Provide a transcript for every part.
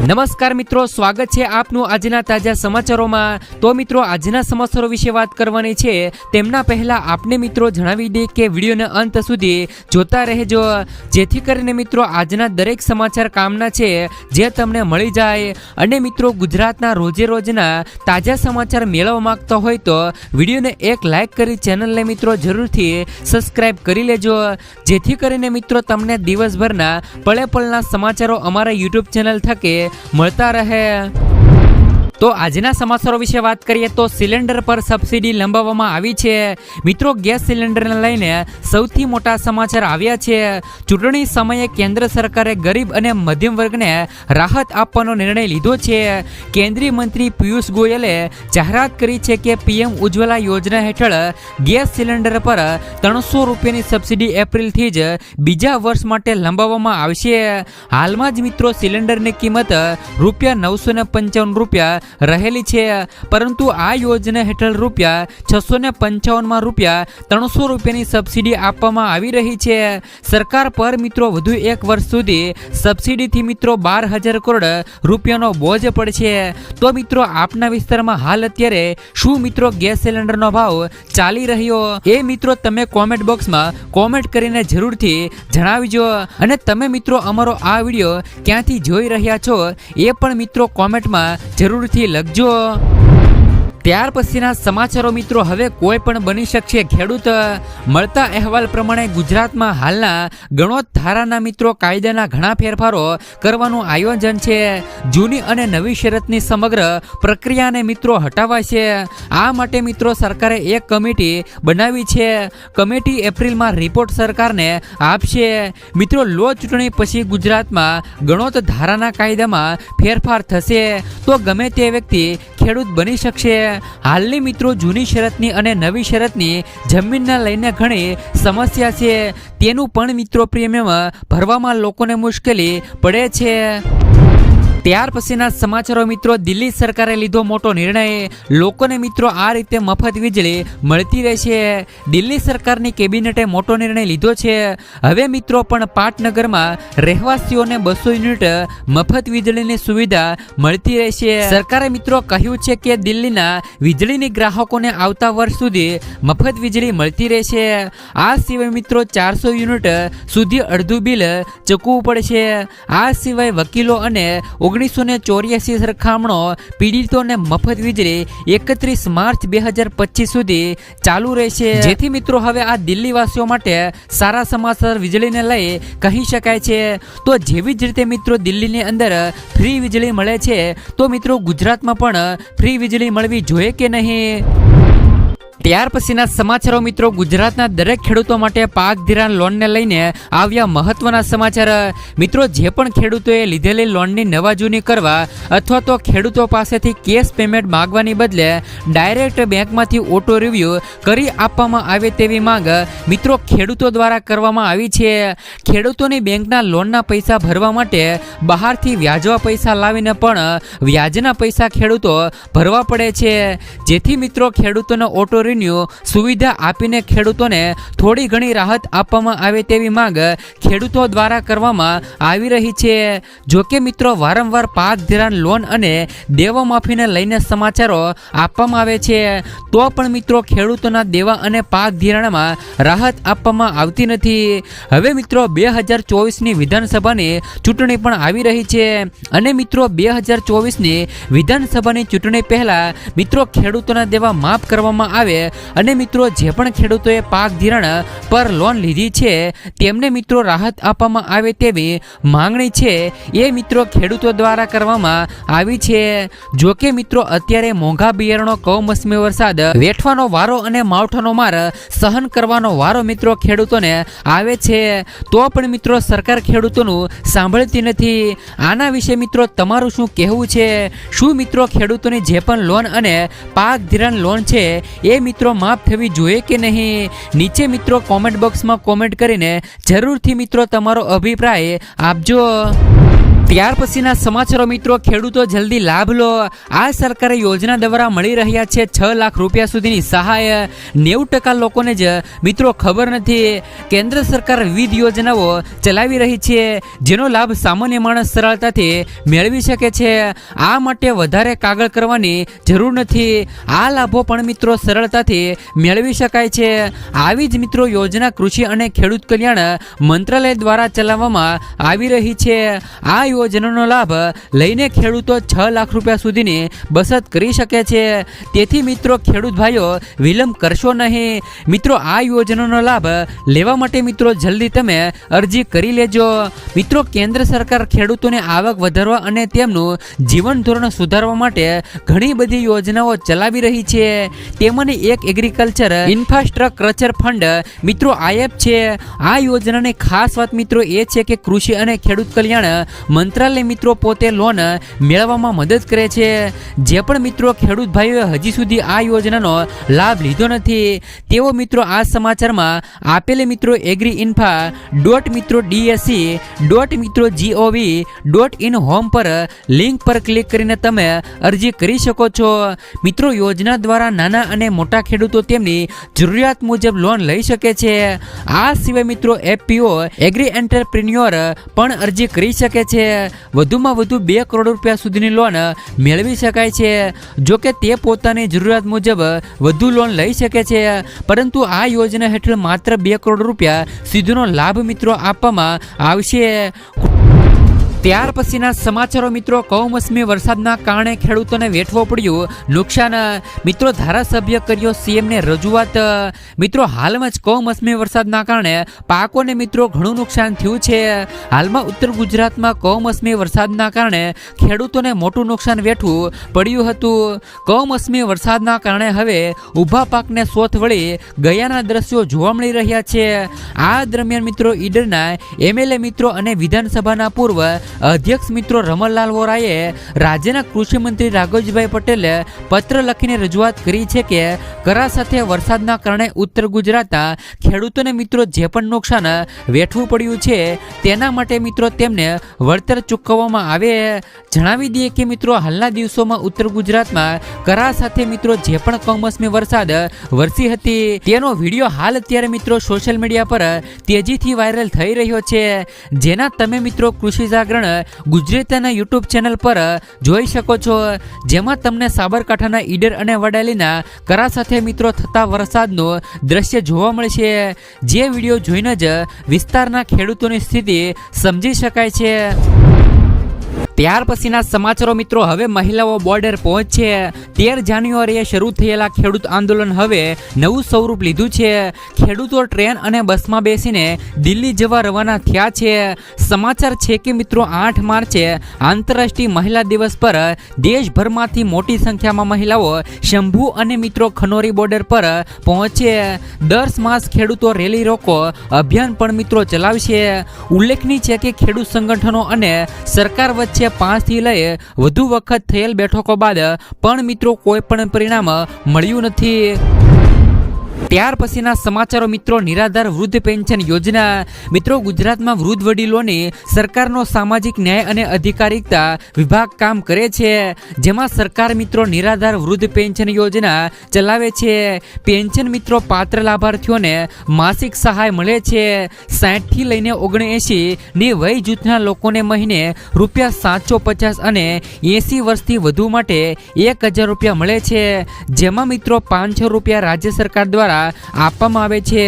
નમસ્કાર મિત્રો, સ્વાગત છે આપનું આજના તાજા સમાચારોમાં। તો મિત્રો, આજના સમાચારો વિશે વાત કરવાની છે તેમના પહેલા આપને મિત્રો જણાવી દે કે વિડીયોના અંત સુધી જોતા રહેજો, જેથી કરીને મિત્રો આજના દરેક સમાચાર કામના છે જે તમને મળી જાય। અને મિત્રો, ગુજરાતના રોજે રોજના તાજા સમાચાર મેળવવા માંગતા હોય તો વિડીયોને એક લાઈક કરી ચેનલને મિત્રો જરૂરથી સબસ્ક્રાઇબ કરી લેજો, જેથી કરીને મિત્રો તમને દિવસભરના પળે પળના સમાચારો અમારા યુટ્યુબ ચેનલ થકે મળતા રહે। તો આજના સમાચારો વિશે વાત કરીએ તો સિલિન્ડર પર સબસિડી લંબાવવામાં આવી છે। મિત્રો, ગેસ સિલિન્ડરને લઈને સૌથી મોટા સમાચાર આવ્યા છે। ચૂંટણી સમયે કેન્દ્ર સરકારે ગરીબ અને મધ્યમ વર્ગને રાહત આપવાનો નિર્ણય લીધો છે। કેન્દ્રીય મંત્રી પિયુષ ગોયલે જાહેરાત કરી છે કે પીએમ ઉજ્જવલા યોજના હેઠળ ગેસ સિલિન્ડર પર 300 રૂપિયાની સબસિડી એપ્રિલથી જ બીજા વર્ષ માટે લંબાવવામાં આવશે। હાલમાં જ મિત્રો સિલિન્ડરની કિંમત ₹955 રહેલી છે, પરંતુ આ યોજના હેઠળ ₹655 300 રૂપિયાની સબસિડી આપવામાં આવી રહી છે। સરકાર પર મિત્રો વધુ એક વર્ષ સુધી સબસિડીથી મિત્રો 12,000 કરોડ રૂપિયાનો બોજ પડશે। તો મિત્રો, આપના વિસ્તારમાં હાલ અત્યારે શું મિત્રો ગેસ સિલિન્ડરનો ભાવ ચાલી રહ્યો એ મિત્રો તમે કોમેન્ટ બોક્સમાં કોમેન્ટ કરીને જરૂરથી જણાવજો। અને તમે મિત્રો અમારો આ વિડીયો ક્યાંથી જોઈ રહ્યા છો એ પણ મિત્રો કોમેન્ટમાં જરૂરથી લખજો। ત્યાર પછીના સમાચારો મિત્રો, હવે કોઈ પણ બની શકશે ખેડૂત। મળતા અહેવાલ પ્રમાણે ગુજરાતમાં હાલના ગણોત ધારાના મિત્રો કાયદાના ઘણા ફેરફારો કરવાનું આયોજન છે। જૂની અને નવી શરતની સમગ્ર પ્રક્રિયાને મિત્રો હટાવાશે। આ માટે મિત્રો સરકારે એક કમિટી બનાવી છે। કમિટી એપ્રિલમાં રિપોર્ટ સરકારને આપશે। મિત્રો, લો ચૂંટણી પછી ગુજરાતમાં ગણોત ધારાના કાયદામાં ફેરફાર થશે તો ગમે તે વ્યક્તિ ખેડૂત બની શકશે। હાલની મિત્રો જૂની શરતની અને નવી શરતની જમીનને લઈને ઘણી સમસ્યા છે, તેનું પણ મિત્રો પ્રીમિયમ ભરવામાં લોકોને મુશ્કેલી પડે છે। ત્યાર પછીના સમાચારો મિત્રો, દિલ્હી સરકારે લીધો મોટો નિર્ણય। લોકોને મિત્રો આ રીતે મફત વીજળી મળતી રહેશે। દિલ્હી સરકારની કેબિનેટે મોટો નિર્ણય લીધો છે। હવે મિત્રો પણ પાટનગરમાં રહેવાસીઓને 200 યુનિટ મફત વીજળીની સુવિધા મળતી રહેશે। સરકારે મિત્રો કહ્યું છે કે દિલ્હીના વીજળીની ગ્રાહકોને આવતા વર્ષ સુધી મફત વીજળી મળતી રહેશે। આ સિવાય મિત્રો 400 યુનિટ સુધી અડધું બિલ ચૂકવવું પડશે। આ સિવાય વકીલો અને 1984 સરખામણો પીડિતોને મફત વીજળી 31 માર્ચ 2025 સુધી ચાલુ રહેશે, જેથી મિત્રો હવે આ દિલ્હીવાસીઓ માટે સારા સમાચાર વીજળીને લઈ કહી શકાય છે। તો જેવી જ રીતે મિત્રો દિલ્હીની અંદર ફ્રી વીજળી મળે છે, તો મિત્રો ગુજરાતમાં પણ ફ્રી વીજળી મળવી જોઈએ કે નહીં? ત્યાર પછીના સમાચારો મિત્રો, ગુજરાતના દરેક ખેડૂતો માટે પાક ધિરાણ લોનને લઈને આવ્યા મહત્વના સમાચાર। મિત્રો, જે પણ ખેડૂતોએ લીધેલી લોનની નવા જૂની કરવા અથવા તો ખેડૂતો પાસેથી કેશ પેમેન્ટ માંગવાની બદલે ડાયરેક્ટ બેંકમાંથી ઓટો રિવ્યુ કરી આપવામાં આવે તેવી માંગ મિત્રો ખેડૂતો દ્વારા કરવામાં આવી છે। ખેડૂતોની બેંકના લોનના પૈસા ભરવા માટે બહારથી વ્યાજવા પૈસા લાવીને પણ વ્યાજના પૈસા ખેડૂતો ભરવા પડે છે, જેથી મિત્રો ખેડૂતોને ઓટો સુવિધા આપીને ખેડૂતોને થોડી ઘણી રાહત આપવામાં આવે તેવી માંગ ખેડૂતો દ્વારા કરવામાં આવી રહી છે। જો કે મિત્રો વારંવાર પાક ધિરાણ લોન અને દેવા માફીને લઈને સમાચારો આપવામાં આવે છે, તો પણ મિત્રો ખેડૂતોના દેવા અને પાક ધિરાણમાં રાહત આપવામાં આવતી નથી। હવે મિત્રો 2024ની વિધાનસભાની ચૂંટણી પણ આવી રહી છે, અને મિત્રો 2024ની વિધાનસભાની ચૂંટણી પહેલા મિત્રો ખેડૂતોના દેવા માફ કરવામાં આવે અને મિત્રો જે પણ ખેડૂતોએ પાક ધિરાણ પર લોન લીધી છે તેમને મિત્રો રાહત આપવામાં આવે તેવી માંગણી છે એ મિત્રો ખેડૂતો દ્વારા કરવામાં આવી છે। જો કે મિત્રો અત્યારે મોંઘા બિયારણો, કમોસમી વરસાદ વેઠવાનો વારો અને માવઠાનો માર સહન કરવાનો વારો મિત્રો ખેડૂતોને આવે છે, તો પણ મિત્રો સરકાર ખેડૂતોનું સાંભળતી નથી। આના વિશે મિત્રો તમારું શું કહેવું છે? શું મિત્રો ખેડૂતોની જે પણ લોન અને પાક ધિરાણ લોન છે એ મિત્રો માફ થવી જોઈએ કે નહીં? નીચે મિત્રો કોમેન્ટ બોક્સમાં કોમેન્ટ કરીને જરૂરથી મિત્રો તમારો અભિપ્રાય આપજો। ત્યાર પછીના સમાચારો મિત્રો, ખેડૂતો જલ્દી લાભ લો. આ સરકારે યોજના દ્વારા મળી રહ્યા છે 6 લાખ રૂપિયા સુધીની સહાય. 90% લોકોને જ મિત્રો ખબર નથી. કેન્દ્ર સરકાર વિવિધ યોજનાઓ ચલાવી રહી છે જેનો લાભ સામાન્ય માણસ સરળતાથી મેળવી શકે છે. આ માટે વધારે કાગળ કરવાની જરૂર નથી. આ લાભો પણ મિત્રો સરળતાથી મેળવી શકાય છે. આવી જ મિત્રો યોજના કૃષિ અને ખેડૂત કલ્યાણ મંત્રાલય દ્વારા ચલાવવામાં આવી રહી છે. આ યોજનાનો લાભ લઈને ખેડૂતો 6 લાખ રૂપિયા સુધીની બચત કરી શકે છે. તેથી મિત્રો ખેડૂત ભાઈઓ વિલંબ કરશો નહીં. મિત્રો આ યોજનાનો લાભ લેવા માટે મિત્રો જલ્દી તમે અરજી કરી લેજો. મિત્રો કેન્દ્ર સરકાર ખેડૂતોને આવક વધારવા અને તેમનું જીવન ધોરણ સુધારવા માટે ઘણી બધી યોજનાઓ ચલાવી રહી છે. તેમાંની એક એગ્રીકલ્ચર ઇન્ફ્રાસ્ટ્રક્ચર ફંડ મિત્રો આઈએફ છે. આ યોજનાની ખાસ વાત મિત્રો એ છે કે કૃષિ અને ખેડૂત કલ્યાણ મંત્રાલય મિત્રો પોતે લોન મેળવવામાં મદદ કરે છે. જે પણ મિત્રો ખેડૂત ભાઈઓએ હજી સુધી આ યોજનાનો લાભ લીધો નથી તેઓ મિત્રો આ સમાચારમાં આપેલે મિત્રો agriinfra.dsc.gov.in હોમ પર લિંક પર ક્લિક કરીને તમે અરજી કરી શકો છો. મિત્રો યોજના દ્વારા નાના અને મોટા ખેડૂતો તેમની જરૂરિયાત મુજબ લોન લઈ શકે છે. આ સિવાય મિત્રો એફપીઓ એગ્રી એન્ટરપ્રિન્યોર પણ અરજી કરી શકે છે. વધુમાં વધુ 2 કરોડ રૂપિયા સુધીની લોન મેળવી શકાય છે. જો કે તે પોતાની જરૂરિયાત મુજબ વધુ લોન લઈ શકે છે, પરંતુ આ યોજના હેઠળ માત્ર 2 કરોડ રૂપિયા સુધીનો લાભ મિત્રો આપવામાં આવશે. ત્યાર પછીના સમાચારો મિત્રો, કમોસમી વરસાદના કારણે ખેડૂતોને વેઠવો પડ્યું નુકસાન. મિત્રો ધારાસભ્ય કર્યો સીએમને રજૂઆત. મિત્રો હાલમાં જ કમોસમી વરસાદના કારણે પાકોને મિત્રો ઘણું નુકસાન થયું છે. હાલમાં ઉત્તર ગુજરાતમાં કમોસમી વરસાદના કારણે ખેડૂતોને મોટું નુકસાન વેઠવું પડ્યું હતું. કમોસમી વરસાદના કારણે હવે ઊભા પાકને સોથ વળી ગયાના દ્રશ્યો જોવા મળી રહ્યા છે. આ દરમિયાન મિત્રો ઈડરના એમએલએ મિત્રો અને વિધાનસભાના પૂર્વ અધ્યક્ષ મિત્રો રમણલાલ વોરાએ રાજ્યના કૃષિ મંત્રી રાઘવજીભાઈ પટેલે પત્ર લખીને રજૂઆત કરી છે કે કરા સાથે વરસાદના કારણે ઉત્તર ગુજરાતના ખેડૂતોને મિત્રો જે પણ નુકસાન વેઠવું પડ્યું છે તેના માટે મિત્રો તેમને વળતર ચૂકવવામાં આવે. જણાવી દઈએ કે મિત્રો હાલના દિવસોમાં ઉત્તર ગુજરાતમાં કરા સાથે મિત્રો જે પણ કમોસમી વરસાદ વરસી હતી તેનો વિડીયો હાલ અત્યારે મિત્રો સોશિયલ મીડિયા પર તેજીથી વાયરલ થઈ રહ્યો છે, જેના તમે મિત્રો કૃષિ જાગરણ ગુજરાતના યુટ્યુબ ચેનલ પર જોઈ શકો છો. જેમાં તમને સાબરકાંઠાના ઈડર અને વડાલીના કરા સાથે મિત્રો થતા વરસાદનું દ્રશ્ય જોવા મળશે. જે વિડીયો જોઈને જ વિસ્તારના ખેડૂતોની સ્થિતિ સમજી શકાય છે. ત્યાર પછીના સમાચારો મિત્રો, હવે મહિલાઓ બોર્ડર પહોંચશે. 13 જાન્યુઆરીએ શરૂ થયેલા ખેડૂત આંદોલન હવે નવું સ્વરૂપ લીધું છે. ખેડૂતો ટ્રેન અને બસમાં બેસીને દિલ્હી જવા રવાના થયા છે. સમાચાર છે કે મિત્રો 8 માર્ચે આંતરરાષ્ટ્રીય મહિલા દિવસ પર દેશભરમાંથી મોટી સંખ્યામાં મહિલાઓ શંભુ અને મિત્રો ખનોરી બોર્ડર પર પહોંચે. 10 માસ ખેડૂતો રેલી રોકો અભિયાન પણ મિત્રો ચલાવશે. ઉલ્લેખનીય છે કે ખેડૂત સંગઠનો અને સરકાર વચ્ચે 5 થી લઈ વધુ વખત થયેલ બેઠકો બાદ પણ મિત્રો કોઈ પણ પરિણામ મળ્યું નથી. ત્યાર પછીના સમાચારો મિત્રો, નિરાધાર વૃદ્ધ પેન્શન યોજના. મિત્રો ગુજરાતમાં વૃદ્ધ વડીલોની સરકારનો સામાજિક ન્યાય અને અધિકારિતા વિભાગ કામ કરે છે, જેમાં સરકાર મિત્રો નિરાધાર વૃદ્ધ પેન્શન યોજના ચલાવે છે. પેન્શન મિત્રો પાત્ર લાભાર્થીઓને માસિક સહાય મળે છે. 60 થી લઈને 79 ની વય જૂથના લોકોને મહિને ₹750 અને 80 વર્ષથી વધુ માટે 1000 રૂપિયા મળે છે, જેમાં મિત્રો 500 રૂપિયા રાજ્ય સરકાર દ્વારા આપવામાં આવે છે.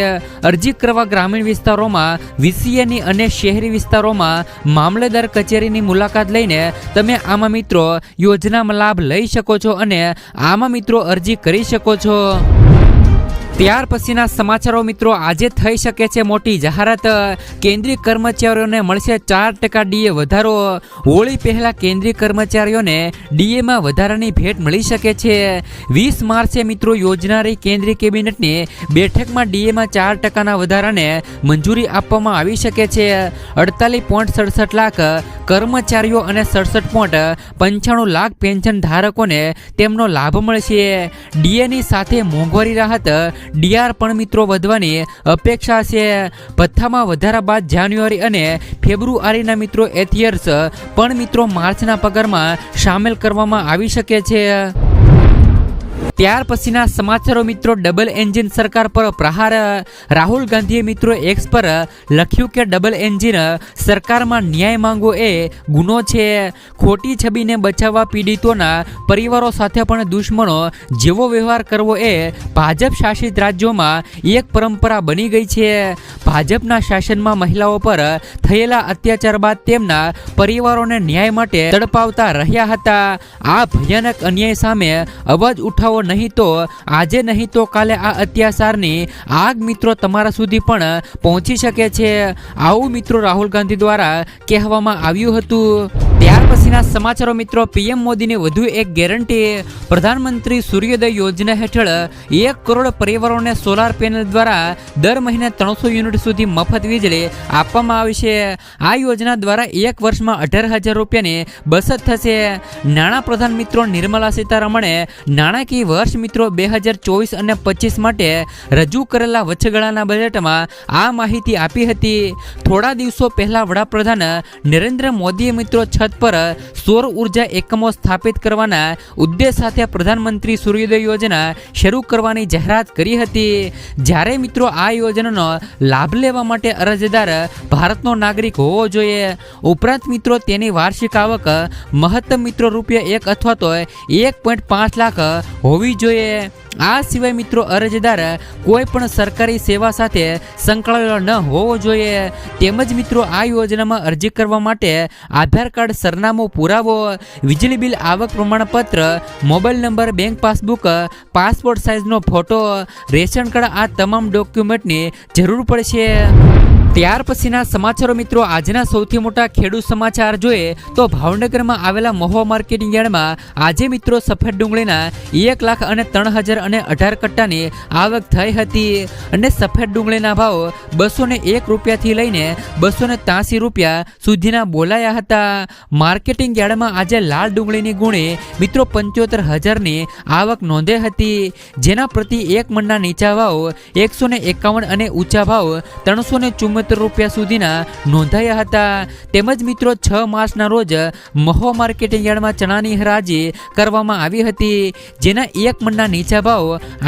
અરજી કરવા ગ્રામીણ વિસ્તારોમાં વીસીએની અને શહેરી વિસ્તારોમાં મામલેદાર કચેરીની મુલાકાત લઈને તમે આમાં મિત્રો યોજનામાં લાભ લઈ શકો છો અને આમાં મિત્રો અરજી કરી શકો છો. ત્યાર પછીના સમાચારો મિત્રો, આજે થઈ શકે છે મોટી જાહેરાત. કેન્દ્રીય કર્મચારીઓને મળશે 4% ડીએ વધારો. હોળી પહેલા કેન્દ્રીય કર્મચારીઓને ડીએમાં વધારાની ભેટ મળી શકે છે. 20 માર્ચે મિત્રો યોજનારી કેન્દ્રીય કેબિનેટની બેઠકમાં ડીએમાં 4%ના વધારાને મંજૂરી આપવામાં આવી શકે છે. 48.67 લાખ કર્મચારીઓ અને 67.95 લાખ પેન્શન ધારકોને તેમનો લાભ મળશે. ડીએની સાથે મોંઘવારી રાહત ડીઆર પણ મિત્રો વધવાની અપેક્ષા છે. ભથ્થામાં વધારા બાદ જાન્યુઆરી અને ફેબ્રુઆરીના મિત્રો એથિયર્સ પણ મિત્રો માર્ચના પગારમાં સામેલ કરવામાં આવી શકે છે. ત્યાર પછીના સમાચારો મિત્રો, ડબલ એન્જિન સરકાર પર પ્રહાર. રાહુલ ગાંધીએ મિત્રો એક્સ પર લખ્યું કે ડબલ એન્જિન સરકારમાં ન્યાય માંગવો એ ગુનો છે. ખોટી છબીને બચાવવા પીડિતોના પરિવારો સાથે પણ દુશ્મનો જેવો વ્યવહાર કરવો એ ભાજપ શાસિત રાજ્યોમાં એક પરંપરા બની ગઈ છે. ભાજપના શાસનમાં મહિલાઓ પર થયેલા અત્યાચાર બાદ તેમના પરિવારોને ન્યાય માટે તડપાવતા રહ્યા હતા. આ ભયાનક અન્યાય સામે અવાજ ઉઠાવો, નહીં તો આજે નહીં તો કાલે આ અત્યાચારની આગ મિત્રો તમારા સુધી પણ પહોંચી શકે છે. આવું મિત્રો રાહુલ ગાંધી દ્વારા કહેવામાં આવ્યું હતું. ત્યાર પછીના સમાચારો મિત્રો, પીએમ મોદીની વધુ એક ગેરંટી. પ્રધાનમંત્રી સૂર્યોદય યોજના હેઠળ 1 કરોડ પરિવારોને સોલાર પેનલ દ્વારા દર મહિને 300 યુનિટ સુધી મફત વીજળી આપવામાં આવશે. આ યોજના દ્વારા એક વર્ષમાં 18,000 રૂપિયાની બચત થશે. નાણાપ્રધાન મિત્રો નિર્મલા સીતારમણે નાણાકીય વર્ષ મિત્રો 2024 અને 25 માટે રજૂ કરેલા વચગાળાના બજેટમાં આ માહિતી આપી હતી. થોડા દિવસો પહેલા વડાપ્રધાન નરેન્દ્ર મોદીએ મિત્રો છત પર સૌર ઉર્જા એકમો સ્થાપિત કરવાના ઉદ્દેશ સાથે પ્રધાનમંત્રી સૂર્યોદય યોજના શરૂ કરવાની જાહેરાત કરી હતી. જ્યારે મિત્રો આ યોજનાનો લાભ લેવા માટે અરજદાર ભારતનો નાગરિક હોવો જોઈએ. ઉપરાંત મિત્રો તેની વાર્ષિક આવક મહત્તમ મિત્રો ₹1 અથવા તો 1.5 લાખ હોવી જોઈએ. આ સિવાય મિત્રો અરજદાર કોઈ પણ સરકારી સેવા સાથે સંકળાયેલો ન હોવો જોઈએ. તેમજ મિત્રો આ યોજનામાં અરજી કરવા માટે આધાર કાર્ડ, સરનામું, પુરાવો, વીજળી બિલ, આવક પ્રમાણપત્ર, mobile number, bank passbook, passport સાઇઝનો ફોટો, રેશન કાર્ડ, આ તમામ ડોક્યુમેન્ટની જરૂર પડશે. ત્યાર પછીના સમાચારો મિત્રો, આજના સૌથી મોટા ખેડૂત સમાચાર જોઈએ તો ભાવનગરમાં આવેલા મહુવા માર્કેટિંગ યાર્ડમાં આજે મિત્રો સફેદ ડુંગળીના 1,03,018 કટ્ટાની આવક થઈ હતી અને સફેદ ડુંગળીના ભાવ 201 રૂપિયાથી લઈને 283 રૂપિયા સુધીના બોલાયા હતા. માર્કેટિંગ યાર્ડમાં આજે લાલ ડુંગળીની ગુણી મિત્રો 75,000ની આવક નોંધાઈ હતી, જેના પ્રતિ એક મણના નીચા ભાવ 151 અને ઊંચા ભાવ 374 રૂપિયા સુધીના નોંધાયા હતા. તેમજ મિત્રો 6 માર્ચના રોજ મહુવા માર્કેટિંગ યાર્ડમાં ચણાની હરાજી કરવામાં આવી હતી, જેના એક મણના નીચા ભાવ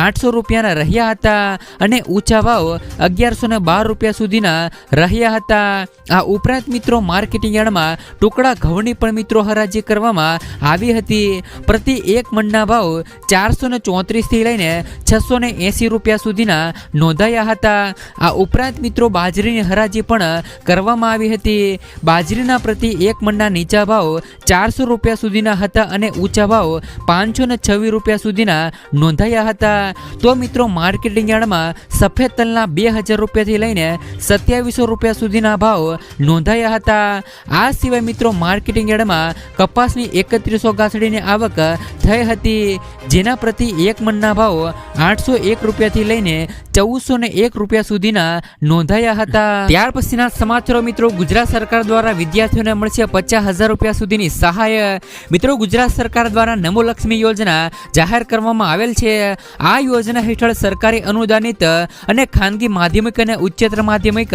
800 રૂપિયાના રહ્યા હતા અને ઊંચા ભાવ 1112 રૂપિયા સુધીના રહ્યા હતા. આ ઉપરાંત મિત્રો માર્કેટિંગ યાર્ડમાં ટુકડા ઘઉંની પણ મિત્રો હરાજી કરવામાં આવી હતી. પ્રતિ એક મણના ભાવ 434 થી લઈને 680 રૂપિયા સુધીના નોંધાયા હતા. આ ઉપરાંત મિત્રો બાજરીની હરાજી પણ કરવામાં આવી હતી. બાજરીના પ્રતિ એક મણના નીચા ભાવ 400 રૂપિયા સુધીના હતા અને ઊંચા ભાવ 526 રૂપિયા સુધીના નોંધાયા હતા. તો મિત્રો માર્કેટિંગ યાર્ડમાં સફેદ તલના 2,000 રૂપિયાથી લઈને 2700 રૂપિયા સુધીના ભાવ નોંધાયા હતા. આ સિવાય મિત્રો માર્કેટિંગ યાર્ડમાં કપાસની 3100 ગાંસડીની આવક થઈ હતી, જેના પ્રતિ એક મણના ભાવ 801 રૂપિયાથી લઈને 1401 રૂપિયા સુધીના નોંધાયા હતા. ત્યાર પછીના સમાચારો મિત્રો, ગુજરાત સરકાર દ્વારા વિદ્યાર્થીઓને મળશે 50,000 રૂપિયા સુધીની સહાય. મિત્રો ગુજરાત સરકાર દ્વારા નમો લક્ષ્મી યોજના જાહેર કરવામાં આવેલ છે. આ યોજના હેઠળ સરકારી અનુદાનિત અને ખાનગી માધ્યમિક અને ઉચ્ચતર માધ્યમિક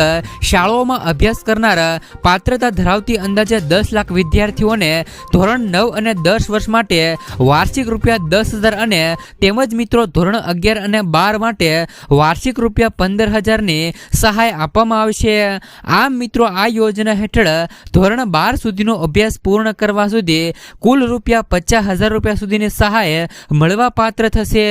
શાળાઓમાં અભ્યાસ કરનાર પાત્રતા ધરાવતી અંદાજે 10 લાખ વિદ્યાર્થીઓને ધોરણ 9 અને 10 વર્ષ માટે વાર્ષિક ₹10,000 અને તેમજ મિત્રો ધોરણ 11 અને 12 માટે વાર્ષિક ₹15,000ની સહાય આપવામાં આવશે. આમ મિત્રો આ યોજના હેઠળ ધોરણ 12 સુધીનો અભ્યાસ પૂર્ણ કરવા સુધી કુલ ₹50,000 સુધીની સહાય મળવા પાત્ર થશે.